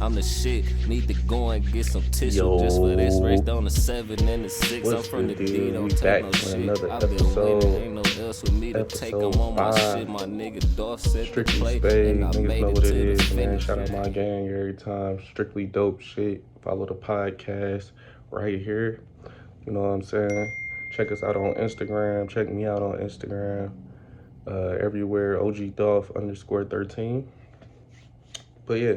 I'm the shit. Need to go and get some tissue Yo, just for this race. On the 7 and the 6. I'm what's from the the D, deal? don't We take back no with shit. another I've been winning, episode. ain't no else with me to take. I'm Episode on my 5. shit. My nigga Dolph set the Strictly play, Spade. and I Niggas made know it what it to the is, man. finish. Shout out my gang every time. Strictly dope shit. Follow the podcast right here. You know what I'm saying? Check us out on Instagram. Check me out on Instagram. Everywhere, OG Dolph _13. But yeah,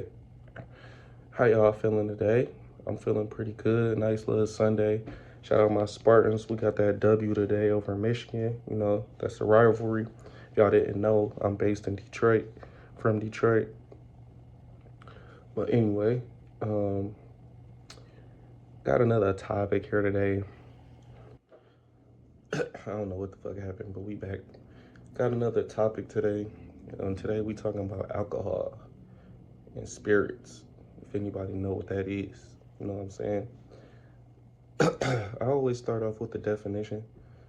how y'all feeling today? I'm feeling pretty good. Nice little Sunday. Shout out my Spartans. We got that W today over Michigan. You know, that's a rivalry. If y'all didn't know, I'm based in Detroit, from Detroit. But anyway, got another topic here today. I don't know what the fuck happened, but we back. Got another topic today. Today we talking about alcohol and spirits. If anybody know what that is, you know what I'm saying? I always start off with the definition.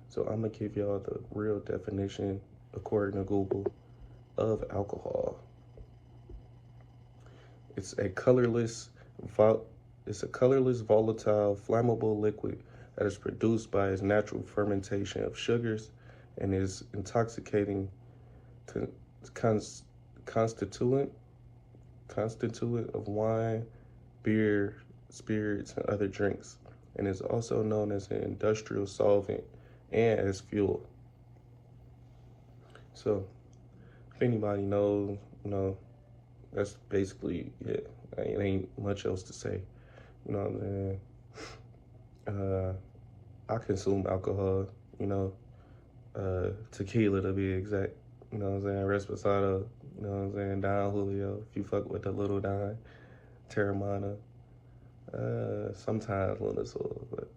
So I'm gonna give y'all the real definition according to Google of alcohol. It's a colorless, volatile, flammable liquid that is produced by its natural fermentation of sugars and is intoxicating constituent of wine, beer, spirits, and other drinks, and is also known as an industrial solvent and as fuel. So, if anybody knows, that's basically it. It ain't much else to say. You know what I'm saying? I consume alcohol, tequila to be exact. You know what I'm saying? Reposado, you know what I'm saying? Don Julio, if you fuck with the little Don, Terramana, sometimes Lunasaur, but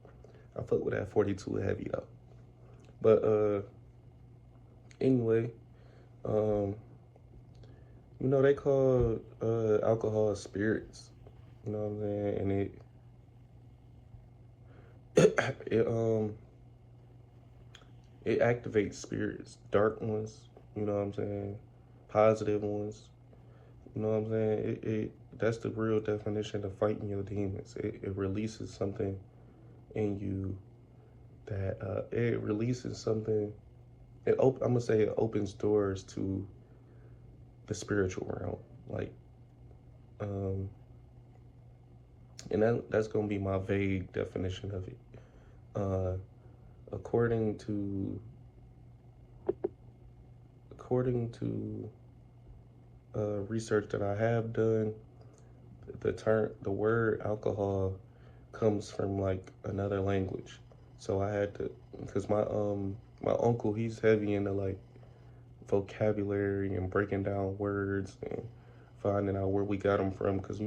I fuck with that 42 heavy though. But anyway, they call alcohol spirits. You know what I'm saying? And it activates spirits, dark ones, you know what I'm saying, positive ones, you know what I'm saying. It that's the real definition of fighting your demons. It releases something in you that it releases something. I'm gonna say it opens doors to the spiritual realm, like, and that's gonna be my vague definition of it. According to research that I have done, the word alcohol comes from like another language. So I had to, because my uncle, he's heavy into like vocabulary and breaking down words and finding out where we got them from, because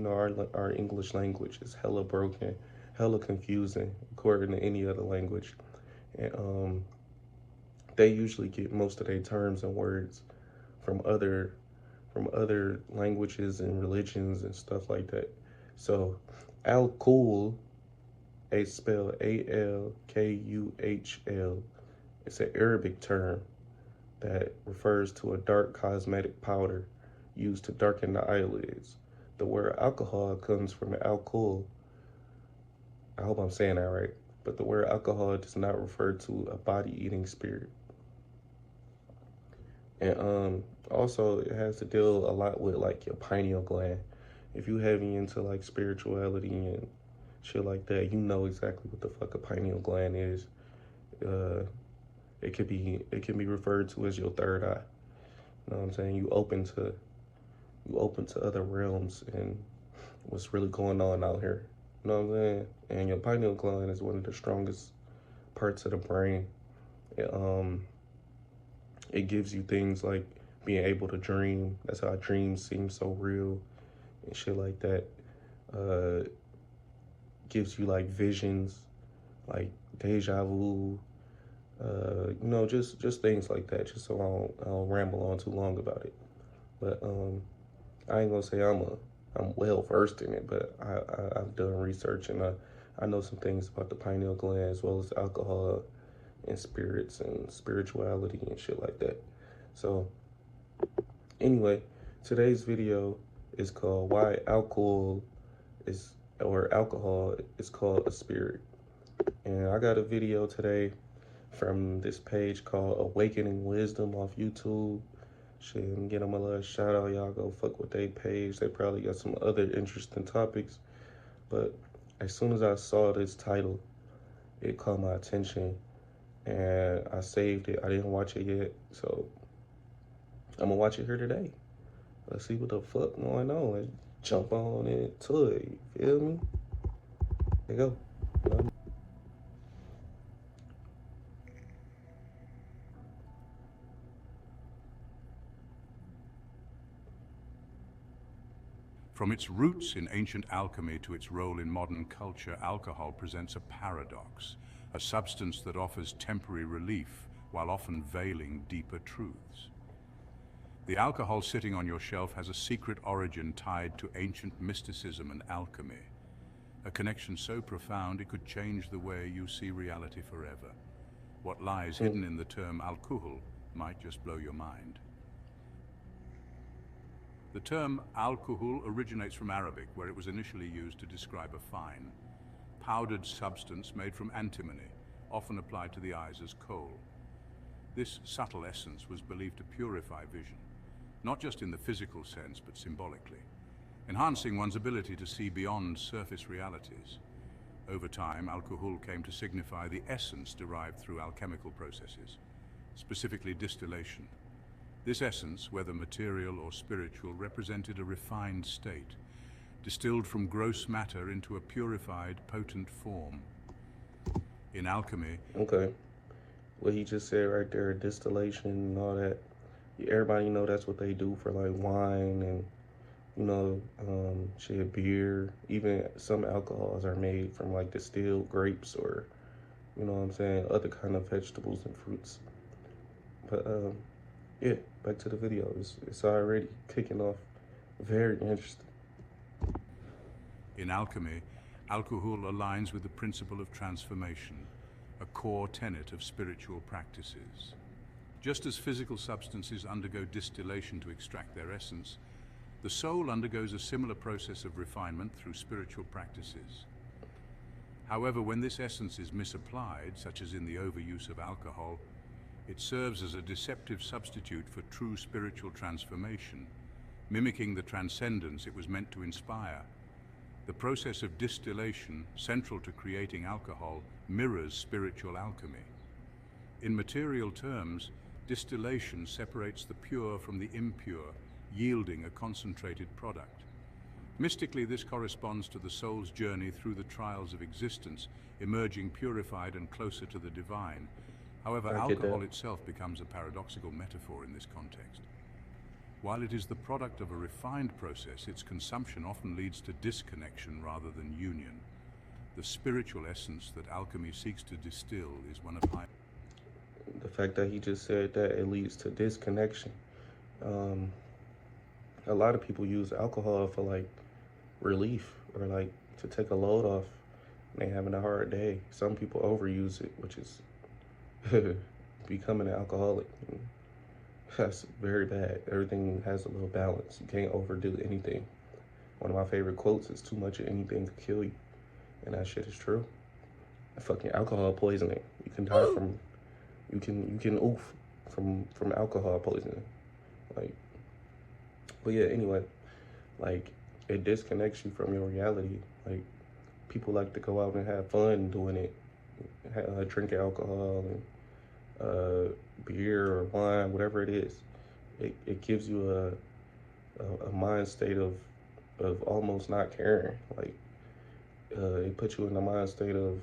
our English language is hella broken, hella confusing according to any other language. And they usually get most of their terms and words from other languages and religions and stuff like that. So alcohol, it's spelled ALKUHL. It's an Arabic term that refers to a dark cosmetic powder used to darken the eyelids. The word alcohol comes from alcohol. I hope I'm saying that right. But the word alcohol does not refer to a body-eating spirit. And also, it has to deal a lot with like your pineal gland. If you heavy into like spirituality and shit like that, you know exactly what the fuck a pineal gland is. It can be referred to as your third eye. You know what I'm saying? You open to other realms and what's really going on out here. You know what I'm saying? And your pineal gland is one of the strongest parts of the brain. It gives you things like being able to dream. That's how dreams seem so real and shit like that. Gives you like visions, like deja vu. Just things like that. Just so I don't ramble on too long about it. But I ain't gonna say I'm well versed in it, but I've done research and I know some things about the pineal gland as well as alcohol and spirits and spirituality and shit like that. So anyway, today's video is called Why Alcohol is or alcohol is called a spirit. And I got a video today from this page called Awakening Wisdom off YouTube. Shit, get them a little shout out. Y'all go fuck with their page. They probably got some other interesting topics. But as soon as I saw this title, it caught my attention and I saved it. I didn't watch it yet, so I'm gonna watch it here today. Let's see what the fuck going on. Let's jump on into it. You feel me? There you go. From its roots in ancient alchemy to its role in modern culture, alcohol presents a paradox, a substance that offers temporary relief while often veiling deeper truths. The alcohol sitting on your shelf has a secret origin tied to ancient mysticism and alchemy, a connection so profound it could change the way you see reality forever. What lies hidden in the term alcohol might just blow your mind. The term alcohol originates from Arabic, where it was initially used to describe a fine, powdered substance made from antimony, often applied to the eyes as kohl. This subtle essence was believed to purify vision, not just in the physical sense, but symbolically, enhancing one's ability to see beyond surface realities. Over time, alcohol came to signify the essence derived through alchemical processes, specifically distillation. This essence, whether material or spiritual, represented a refined state, distilled from gross matter into a purified, potent form. In alchemy... Okay. What he just said right there, distillation and all that. Everybody know that's what they do for like wine and, you know, shit, beer. Even some alcohols are made from like distilled grapes or, you know what I'm saying, other kind of vegetables and fruits. But, yeah, back to the video. It's already kicking off very interesting. In alchemy, alcohol aligns with the principle of transformation, a core tenet of spiritual practices. Just as physical substances undergo distillation to extract their essence, the soul undergoes a similar process of refinement through spiritual practices. However, when this essence is misapplied, such as in the overuse of alcohol, it serves as a deceptive substitute for true spiritual transformation, mimicking the transcendence it was meant to inspire. The process of distillation, central to creating alcohol, mirrors spiritual alchemy. In material terms, distillation separates the pure from the impure, yielding a concentrated product. Mystically, this corresponds to the soul's journey through the trials of existence, emerging purified and closer to the divine. However, alcohol itself becomes a paradoxical metaphor in this context. While it is the product of a refined process, its consumption often leads to disconnection rather than union. The spiritual essence that alchemy seeks to distill is one of high... The fact that he just said that it leads to disconnection. A lot of people use alcohol for like relief or like to take a load off when they're having a hard day. Some people overuse it, which is becoming an alcoholic. That's very bad. Everything has a little balance. You can't overdo anything. One of my favorite quotes is, "Too much of anything could kill you," and that shit is true. Fucking alcohol poisoning. You can die from. You can oof from alcohol poisoning. Like, but yeah. Anyway, like it disconnects you from your reality. Like people like to go out and have fun doing it, drink alcohol and beer or wine, whatever it is. It gives you a mind state of almost not caring. Like it puts you in the mind state of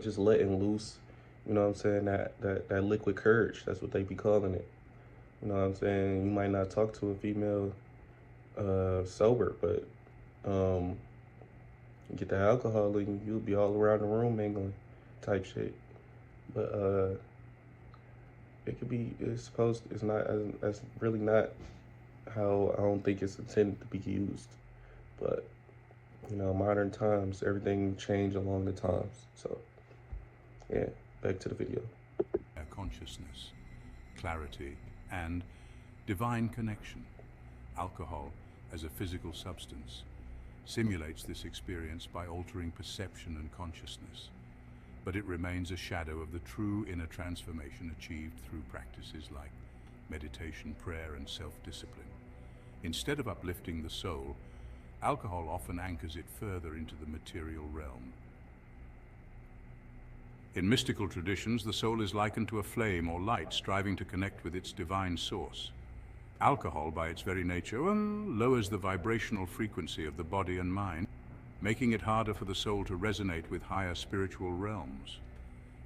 just letting loose. You know what I'm saying? That liquid courage. That's what they be calling it. You know what I'm saying? You might not talk to a female sober, but you get the alcohol and you'll be all around the room mingling type shit. But it could be, it's not, that's really not how I don't think it's intended to be used. But, you know, modern times, everything changed along the times. So, yeah, back to the video. Consciousness, clarity, and divine connection. Alcohol as a physical substance simulates this experience by altering perception and consciousness, but it remains a shadow of the true inner transformation achieved through practices like meditation, prayer, and self-discipline. Instead of uplifting the soul, alcohol often anchors it further into the material realm. In mystical traditions, the soul is likened to a flame or light striving to connect with its divine source. Alcohol, by its very nature, lowers the vibrational frequency of the body and mind, making it harder for the soul to resonate with higher spiritual realms.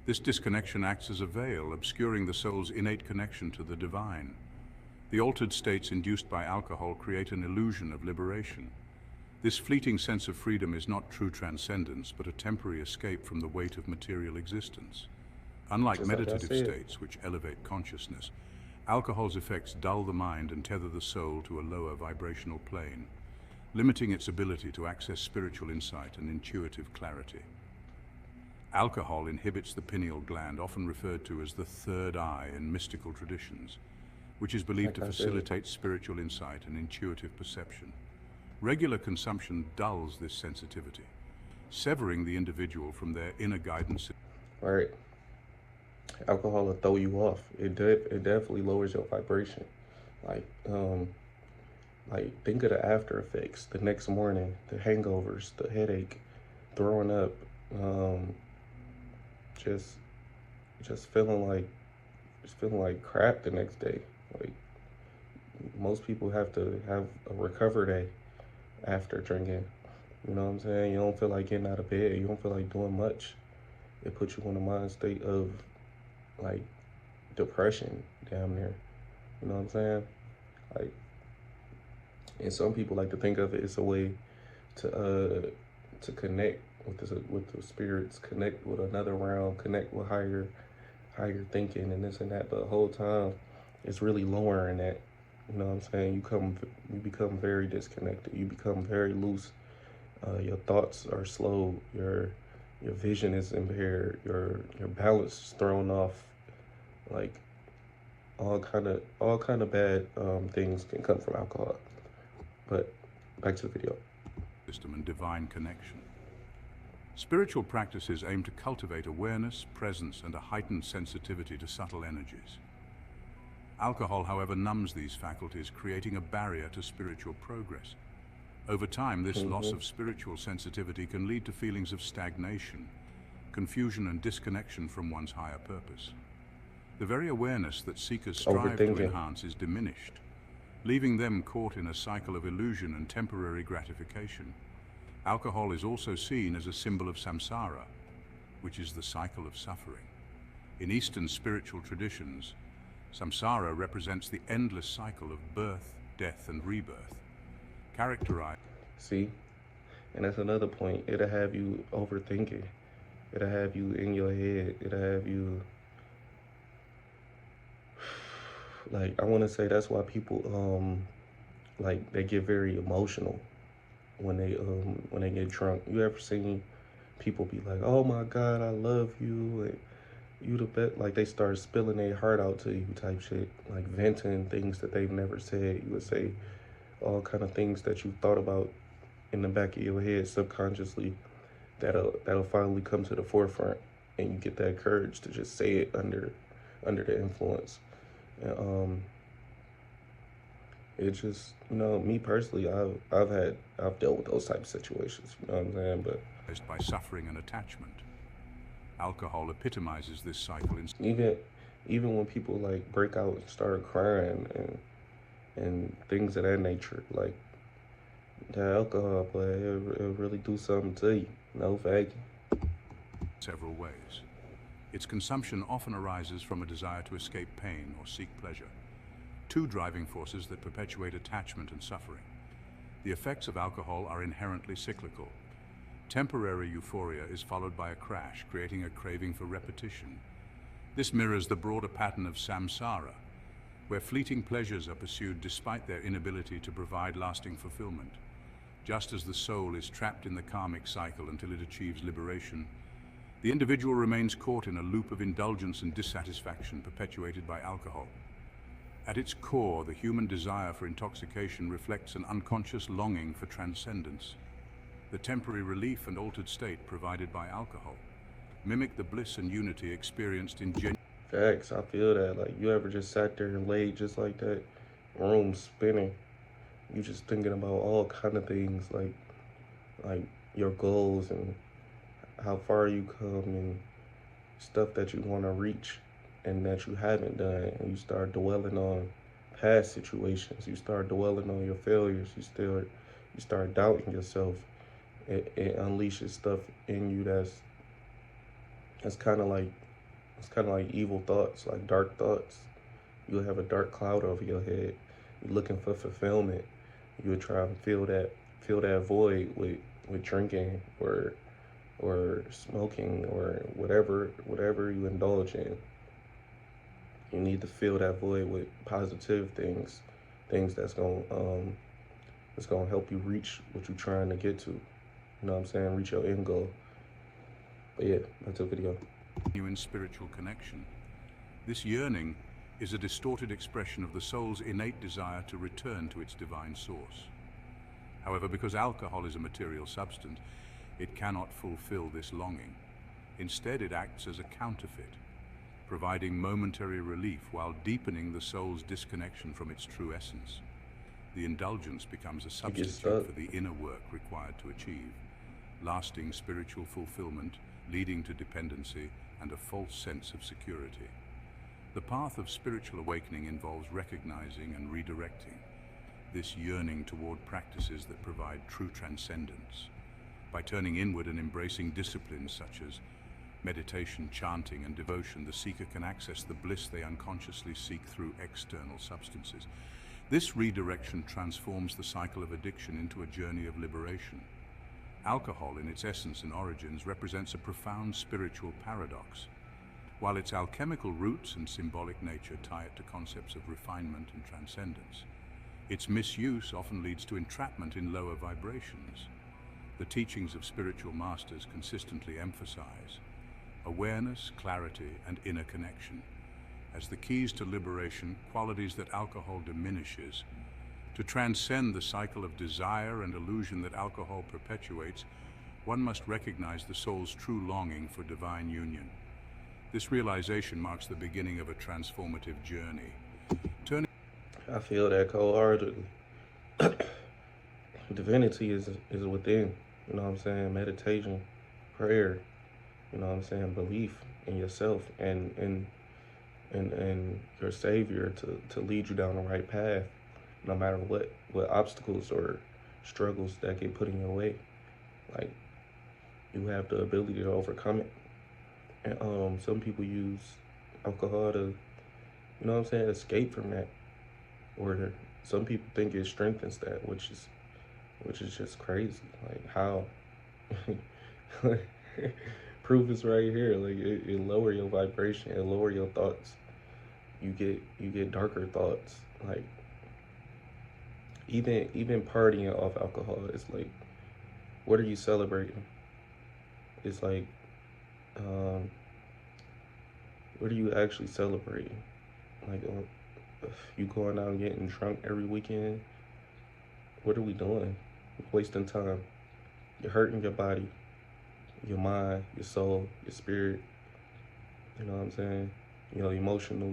This disconnection acts as a veil, obscuring the soul's innate connection to the divine. The altered states induced by alcohol create an illusion of liberation. This fleeting sense of freedom is not true transcendence, but a temporary escape from the weight of material existence. Unlike meditative states, which elevate consciousness, alcohol's effects dull the mind and tether the soul to a lower vibrational plane, limiting its ability to access spiritual insight and intuitive clarity. Alcohol inhibits the pineal gland, often referred to as the third eye in mystical traditions, which is believed to facilitate spiritual insight and intuitive perception. Regular consumption dulls this sensitivity, severing the individual from their inner guidance. Right. Alcohol will throw you off. It definitely lowers your vibration. Like think of the after effects. The next morning, the hangovers, the headache, throwing up, just feeling like crap the next day. Like most people have to have a recover day after drinking. You know what I'm saying? You don't feel like getting out of bed. You don't feel like doing much. It puts you in a mind state of like depression, damn near. You know what I'm saying? Like, and some people like to think of it as a way to connect with the spirits, connect with another realm, connect with higher thinking and this and that. But the whole time, it's really lowering that. You know what I'm saying? You become very disconnected. You become very loose. Your thoughts are slow. Your vision is impaired. Your balance is thrown off. Like all kind of bad things can come from alcohol. But back to the video. System and divine connection. Spiritual practices aim to cultivate awareness, presence, and a heightened sensitivity to subtle energies. Alcohol, however, numbs these faculties, creating a barrier to spiritual progress. Over time, this loss of spiritual sensitivity can lead to feelings of stagnation, confusion, and disconnection from one's higher purpose. The very awareness that seekers strive to enhance is diminished, leaving them caught in a cycle of illusion and temporary gratification. Alcohol is also seen as a symbol of samsara, which is the cycle of suffering. In Eastern spiritual traditions, samsara represents the endless cycle of birth, death, and rebirth, characterized. See? And that's another point. It'll have you overthinking. It'll have you in your head. It'll have you... Like, I want to say that's why people, like, they get very emotional when they get drunk. You ever seen people be like, oh my God, I love you, and you the best? Like, they start spilling their heart out to you type shit, like venting things that they've never said. You would say all kind of things that you thought about in the back of your head subconsciously that'll finally come to the forefront, and you get that courage to just say it under the influence. And it just, you know, me personally, I've dealt with those type of situations, you know what I'm saying? But by suffering and attachment. Alcohol epitomizes this cycle. Even when people like break out and start crying and things of that nature, like the alcohol, play, it'll really do something to you. No faking. Several ways. Its consumption often arises from a desire to escape pain or seek pleasure, two driving forces that perpetuate attachment and suffering. The effects of alcohol are inherently cyclical. Temporary euphoria is followed by a crash, creating a craving for repetition. This mirrors the broader pattern of samsara, where fleeting pleasures are pursued despite their inability to provide lasting fulfillment. Just as the soul is trapped in the karmic cycle until it achieves liberation, the individual remains caught in a loop of indulgence and dissatisfaction perpetuated by alcohol. At its core, the human desire for intoxication reflects an unconscious longing for transcendence. the temporary relief and altered state provided by alcohol, mimic the bliss and unity experienced in genuine. Facts, I feel that. Like, you ever just sat there and laid just like that, room spinning? You just thinking about all kind of things, like your goals and how far you come and stuff that you want to reach and that you haven't done. And you start dwelling on past situations. You start dwelling on your failures. You start doubting yourself. It unleashes stuff in you that's kind of like evil thoughts, like dark thoughts. You'll have a dark cloud over your head. You're looking for fulfillment. You would try and fill that void with drinking or smoking or whatever you indulge in. You need to fill that void with positive things that's gonna help you reach what you're trying to get to. You know what I'm saying? Reach your end goal. But yeah, that's a video. Genuine spiritual connection. This yearning is a distorted expression of the soul's innate desire to return to its divine source. However, because alcohol is a material substance, it cannot fulfill this longing. Instead, it acts as a counterfeit, providing momentary relief while deepening the soul's disconnection from its true essence. The indulgence becomes a substitute for the inner work required to achieve lasting spiritual fulfillment, leading to dependency and a false sense of security. The path of spiritual awakening involves recognizing and redirecting this yearning toward practices that provide true transcendence. By turning inward and embracing disciplines such as meditation, chanting, and devotion, the seeker can access the bliss they unconsciously seek through external substances. This redirection transforms the cycle of addiction into a journey of liberation. Alcohol, in its essence and origins, represents a profound spiritual paradox. While its alchemical roots and symbolic nature tie it to concepts of refinement and transcendence, its misuse often leads to entrapment in lower vibrations. The teachings of spiritual masters consistently emphasize awareness, clarity, and inner connection as the keys to liberation, qualities that alcohol diminishes. To transcend the cycle of desire and illusion that alcohol perpetuates, one must recognize the soul's true longing for divine union. This realization marks the beginning of a transformative journey. I feel that cold-heartedly. Divinity is within, you know what I'm saying? Meditation, prayer, you know what I'm saying? Belief in yourself and your Savior to lead you down the right path, no matter what obstacles or struggles that get put in your way. Like, you have the ability to overcome it. And some people use alcohol to, you know what I'm saying, escape from that. Or some people think it strengthens that, which is just crazy. Like, how? Proof is right here. Like, it lower your vibration, it lower your thoughts. You get darker thoughts. Like, even partying off alcohol, it's like, what are you celebrating? It's like, what are you actually celebrating? Like, you going out and getting drunk every weekend? What are we doing? We're wasting time. You're hurting your body, your mind, your soul, your spirit. You know what I'm saying? You know, emotional,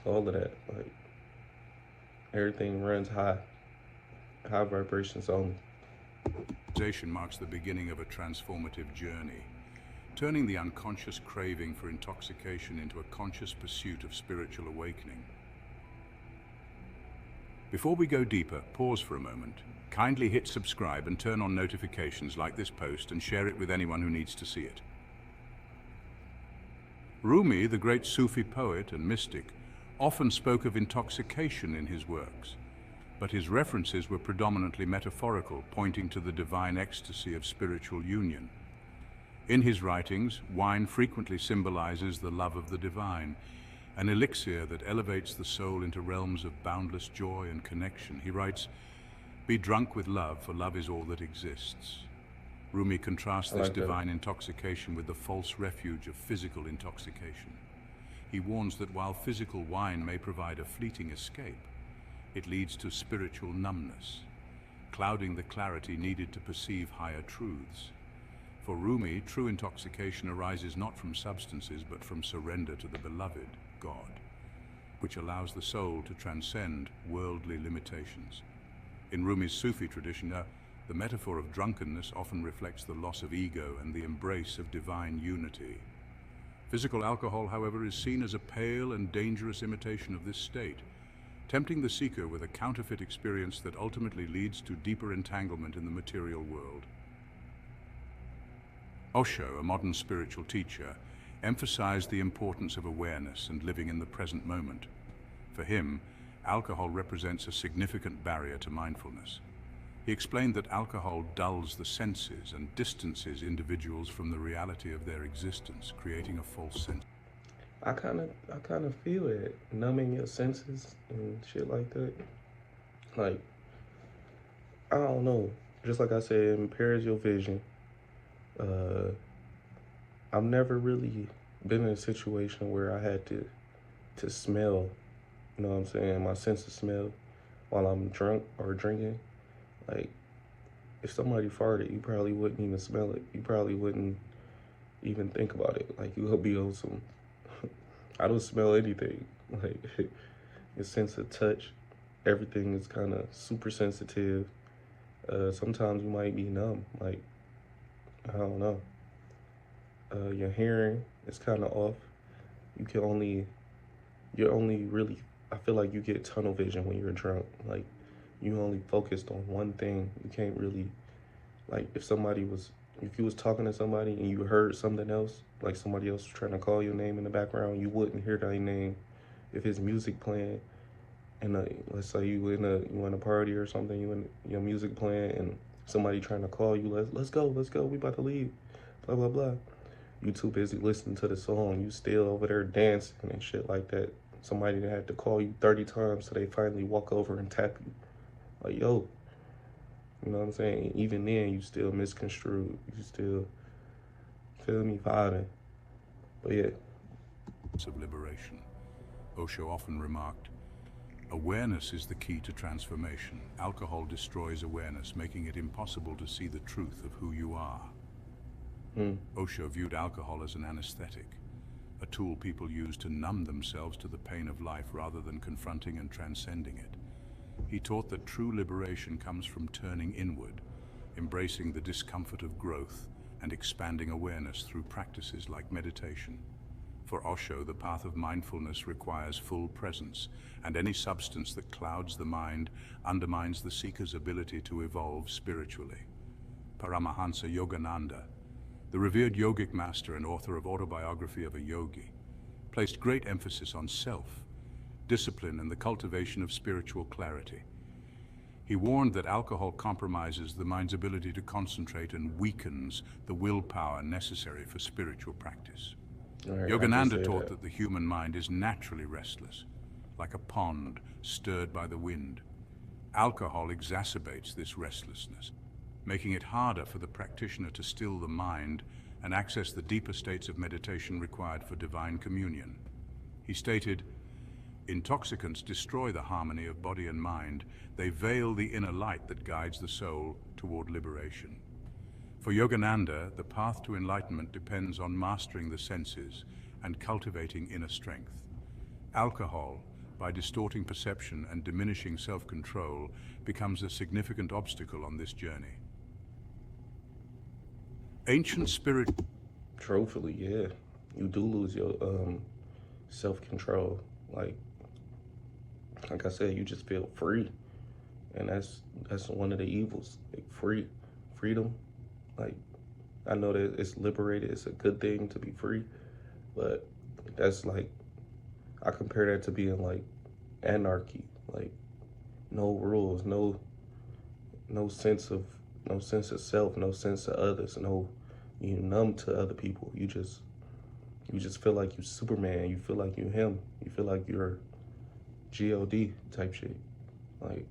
all of that. Like, everything runs high vibrations only. Realization marks the beginning of a transformative journey, turning the unconscious craving for intoxication into a conscious pursuit of spiritual awakening. Before we go deeper, pause for a moment. Kindly hit subscribe and turn on notifications, like this post, and share it with anyone who needs to see it. Rumi, the great Sufi poet and mystic, often spoke of intoxication in his works, but his references were predominantly metaphorical, pointing to the divine ecstasy of spiritual union. In his writings, wine frequently symbolizes the love of the divine, an elixir that elevates the soul into realms of boundless joy and connection. He writes, "Be drunk with love, for love is all that exists." Rumi contrasts this divine intoxication with the false refuge of physical intoxication. He warns that while physical wine may provide a fleeting escape, it leads to spiritual numbness. clouding the clarity needed to perceive higher truths. For Rumi, true intoxication arises not from substances but from surrender to the beloved, God, which allows the soul to transcend worldly limitations. In Rumi's Sufi tradition, the metaphor of drunkenness often reflects the loss of ego and the embrace of divine unity. Physical alcohol, however, is seen as a pale and dangerous imitation of this state, tempting the seeker with a counterfeit experience that ultimately leads to deeper entanglement in the material world. Osho, a modern spiritual teacher, emphasized the importance of awareness and living in the present moment. For him, alcohol represents a significant barrier to mindfulness. He explained that alcohol dulls the senses and distances individuals from the reality of their existence, creating a false sense. I kind of feel it, numbing your senses and shit like that. Like, I don't know. Just like I said, it impairs your vision. I've never really been in a situation where I had to smell, you know what I'm saying, my sense of smell while I'm drunk or drinking. Like, if somebody farted, you probably wouldn't even smell it. You probably wouldn't even think about it. Like, you would be on some, I don't smell anything. Like, your sense of touch, everything is kind of super sensitive. Sometimes you might be numb. Like, I don't know. Your hearing is kind of off. You're only really, I feel like you get tunnel vision when you're drunk. Like, you only focused on one thing. You can't really, like, if you was talking to somebody and you heard something else, like somebody else was trying to call your name in the background, you wouldn't hear their name. If it's music playing, and let's say you in a party or something, your music playing, and somebody trying to call you, let's go, we about to leave, blah blah blah. You too busy listening to the song, you still over there dancing and shit like that. Somebody that had to call you 30 times so they finally walk over and tap you. Like, yo, you know what I'm saying? Even then, you still misconstrued. You still, feel me, vibing. But yeah. Of liberation. Osho often remarked, awareness is the key to transformation. Alcohol destroys awareness, making it impossible to see the truth of who you are. Osho viewed alcohol as an anesthetic, a tool people use to numb themselves to the pain of life rather than confronting and transcending it. He taught that true liberation comes from turning inward, embracing the discomfort of growth, and expanding awareness through practices like meditation. For Osho, the path of mindfulness requires full presence, and any substance that clouds the mind undermines the seeker's ability to evolve spiritually. Paramahansa Yogananda, the revered yogic master and author of Autobiography of a Yogi, placed great emphasis on self, discipline, and the cultivation of spiritual clarity. He warned that alcohol compromises the mind's ability to concentrate and weakens the willpower necessary for spiritual practice. Yogananda taught that the human mind is naturally restless, like a pond stirred by the wind. Alcohol exacerbates this restlessness, making it harder for the practitioner to still the mind and access the deeper states of meditation required for divine communion. He stated, intoxicants destroy the harmony of body and mind. They veil the inner light that guides the soul toward liberation. For Yogananda, the path to enlightenment depends on mastering the senses and cultivating inner strength. Alcohol, by distorting perception and diminishing self-control, becomes a significant obstacle on this journey. Ancient spirit... Truthfully, yeah. You do lose your self-control. Like I said, you just feel free. And that's one of the evils. Like, freedom. Like, I know that it's liberated, it's a good thing to be free, but that's like, I compare that to being like anarchy. Like, no rules, no sense of self, no sense of others, you numb to other people. You just feel like you Superman, you feel like you him, you feel like you're God type shit. Like,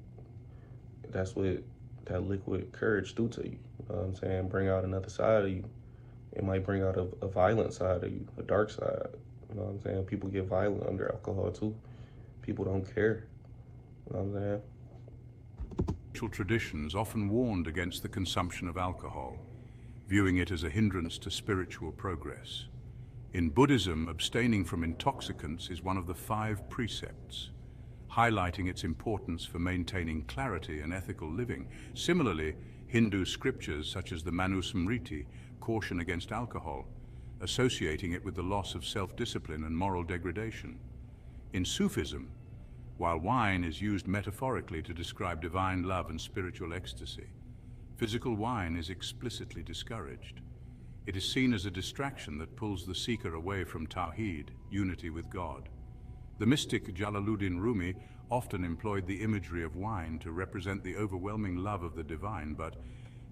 that's what that liquid courage do to you. You know what I'm saying? Bring out another side of you. It might bring out a violent side of you, a dark side. You know what I'm saying? People get violent under alcohol too. People don't care. You know what I'm saying? spiritual traditions often warned against the consumption of alcohol, viewing it as a hindrance to spiritual progress. In Buddhism, abstaining from intoxicants is one of the 5 precepts, highlighting its importance for maintaining clarity and ethical living. Similarly, Hindu scriptures such as the Manusmriti caution against alcohol, associating it with the loss of self-discipline and moral degradation. In Sufism, while wine is used metaphorically to describe divine love and spiritual ecstasy, physical wine is explicitly discouraged. It is seen as a distraction that pulls the seeker away from Tawheed, unity with God. The mystic Jalaluddin Rumi often employed the imagery of wine to represent the overwhelming love of the divine, but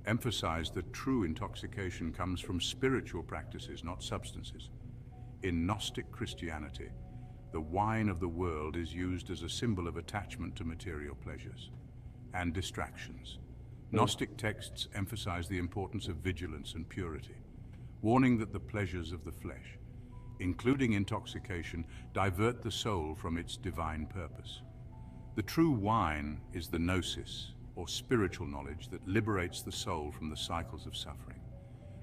emphasized that true intoxication comes from spiritual practices, not substances. In Gnostic Christianity, the wine of the world is used as a symbol of attachment to material pleasures and distractions. Gnostic texts emphasize the importance of vigilance and purity, warning that the pleasures of the flesh, including intoxication, divert the soul from its divine purpose. The true wine is the gnosis, or spiritual knowledge that liberates the soul from the cycles of suffering.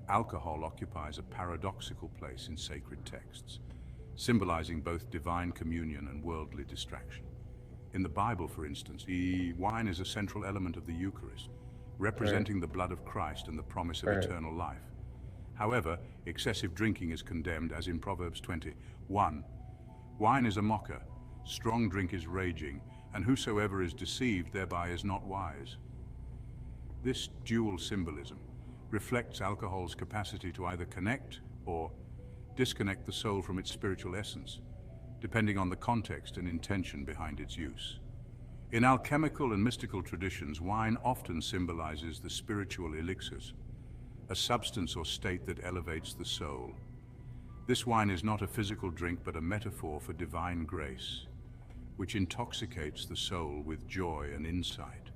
Alcohol occupies a paradoxical place in sacred texts, symbolizing both divine communion and worldly distraction. In the Bible, for instance, wine is a central element of the Eucharist, representing the blood of Christ and the promise of eternal life. However, excessive drinking is condemned, as in Proverbs 20:1. Wine is a mocker, strong drink is raging, and whosoever is deceived thereby is not wise. This dual symbolism reflects alcohol's capacity to either connect or disconnect the soul from its spiritual essence, depending on the context and intention behind its use. In alchemical and mystical traditions, wine often symbolizes the spiritual elixirs, a substance or state that elevates the soul. This wine is not a physical drink but a metaphor for divine grace, which intoxicates the soul with joy and insight.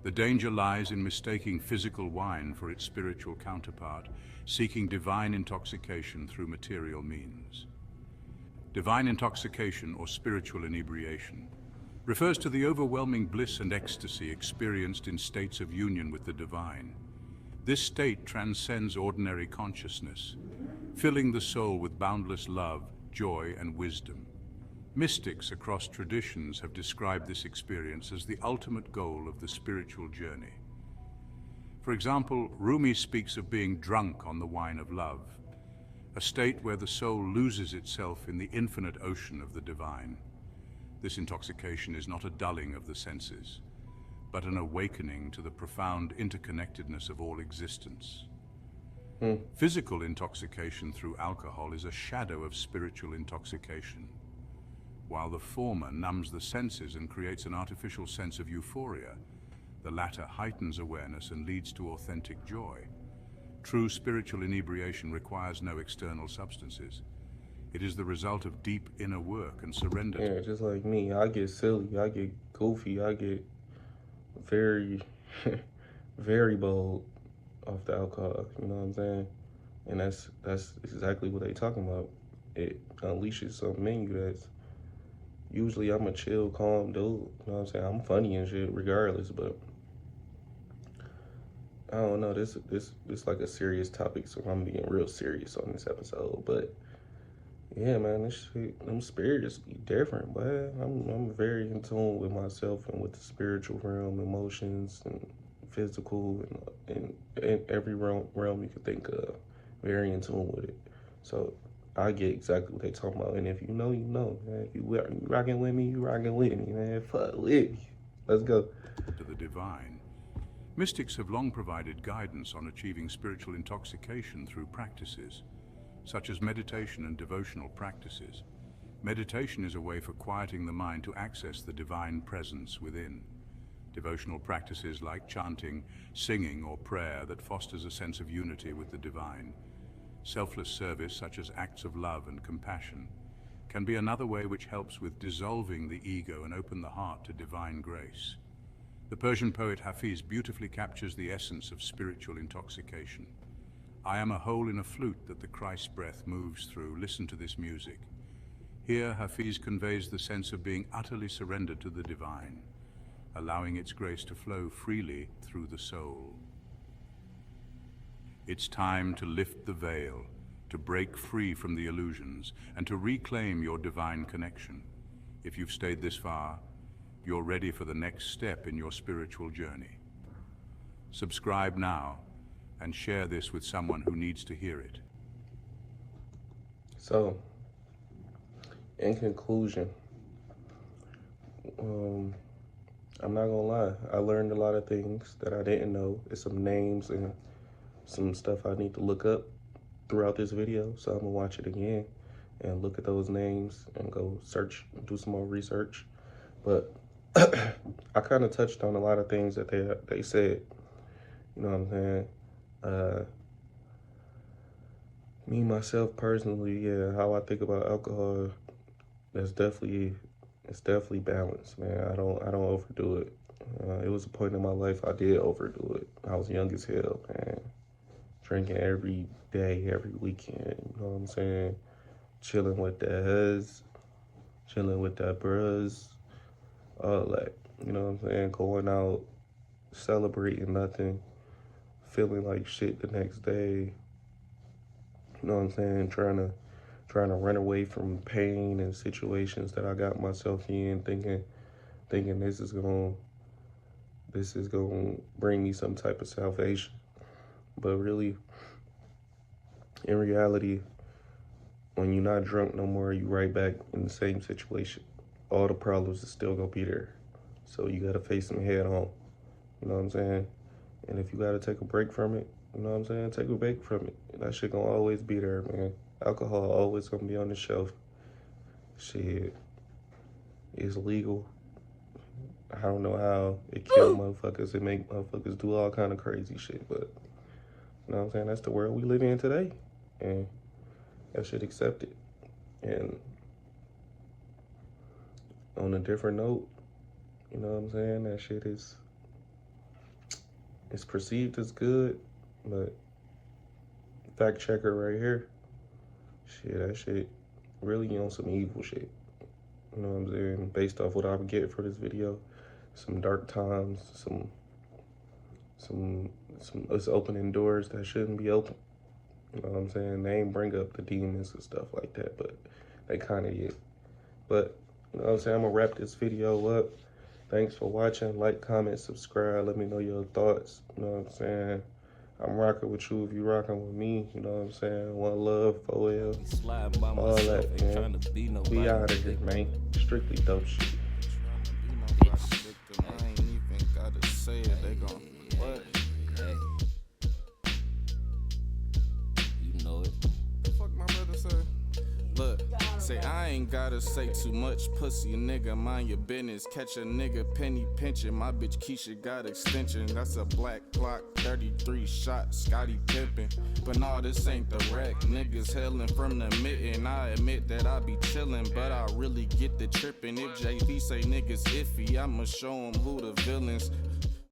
The danger lies in mistaking physical wine for its spiritual counterpart, seeking divine intoxication through material means. Divine intoxication, or spiritual inebriation, refers to the overwhelming bliss and ecstasy experienced in states of union with the divine. This state transcends ordinary consciousness, filling the soul with boundless love, joy, and wisdom. Mystics across traditions have described this experience as the ultimate goal of the spiritual journey. For example, Rumi speaks of being drunk on the wine of love, a state where the soul loses itself in the infinite ocean of the divine. This intoxication is not a dulling of the senses, but an awakening to the profound interconnectedness of all existence. Physical intoxication through alcohol is a shadow of spiritual intoxication. While the former numbs the senses and creates an artificial sense of euphoria, the latter heightens awareness and leads to authentic joy. True spiritual inebriation requires no external substances. It is the result of deep inner work and surrender. Yeah, just like me, I get silly, I get goofy, I get very, very bold off the alcohol, you know what I'm saying? And that's exactly what they talking about. It unleashes something in you that's, usually I'm a chill, calm dude, you know what I'm saying? I'm funny and shit regardless, but I don't know, this like a serious topic, so I'm being real serious on this episode, but yeah, man, this shit, them spirits be different, but I'm very in tune with myself and with the spiritual realm, emotions, and physical, and every realm you could think of, very in tune with it. So I get exactly what they talking about, and if you know, you know, man. If you rocking with me, you rocking with me, man. Fuck with me. Let's go. To the divine. Mystics have long provided guidance on achieving spiritual intoxication through practices such as meditation and devotional practices. Meditation is a way for quieting the mind to access the divine presence within. Devotional practices like chanting, singing, or prayer that fosters a sense of unity with the divine. Selfless service, such as acts of love and compassion, can be another way which helps with dissolving the ego and open the heart to divine grace. The Persian poet Hafiz beautifully captures the essence of spiritual intoxication. I am a hole in a flute that the Christ breath moves through. Listen to this music. Here, Hafiz conveys the sense of being utterly surrendered to the divine. allowing its grace to flow freely through the soul. It's time to lift the veil, to break free from the illusions, and to reclaim your divine connection. If you've stayed this far, you're ready for the next step in your spiritual journey. Subscribe now and share this with someone who needs to hear it. So, in conclusion, I'm not gonna lie, I learned a lot of things that I didn't know. There's some names and some stuff I need to look up throughout this video, so I'm gonna watch it again and look at those names and go search, do some more research. But I kind of touched on a lot of things that they said. You know what I'm saying? Me myself personally, yeah, how I think about alcohol, it's definitely balanced, man. I don't overdo it. It was a point in my life I did overdo it. I was young as hell, man. Drinking every day, every weekend, you know what I'm saying? Chilling with the huz, chilling with the bros, all that, you know what I'm saying? Going out, celebrating nothing, feeling like shit the next day, you know what I'm saying? Trying to run away from pain and situations that I got myself in, thinking this is gonna bring me some type of salvation. But really, in reality, when you're not drunk no more, you right back in the same situation. All the problems is still gonna be there. So you gotta face them head on. You know what I'm saying? And if you gotta take a break from it, you know what I'm saying? Take a break from it. That shit gonna always be there, man. Alcohol always gonna be on the shelf. Shit is legal. I don't know how it kill motherfuckers. It make motherfuckers do all kind of crazy shit, but you know what I'm saying? That's the world we live in today, and that shit accept it. And on a different note, you know what I'm saying? That shit it's perceived as good, but fact checker right here. Shit, that shit really on some evil shit. You know what I'm saying? Based off what I would get for this video, some dark times, some us opening doors that shouldn't be open. You know what I'm saying? They ain't bring up the demons and stuff like that, but they kind of did. But, you know what I'm saying? I'm going to wrap this video up. Thanks for watching. Like, comment, subscribe. Let me know your thoughts. You know what I'm saying? I'm rocking with you if you rocking with me. You know what I'm saying? One love, 4L, all that, man. We out of here, man. Strictly dope shit. I ain't even gotta say it. They gon' what? You know it. The fuck my brother say? Look, say I ain't gotta say too much. Pussy nigga, mind your business. Catch a nigga penny pinching. My bitch Keisha got extension. That's a black clock, 33 shot, Scotty pimpin'. But nah, this ain't the wreck. Niggas hailing from the mitten. I admit that I be chillin', but I really get the trippin'. If JV say niggas iffy, I'ma show 'em who the villains.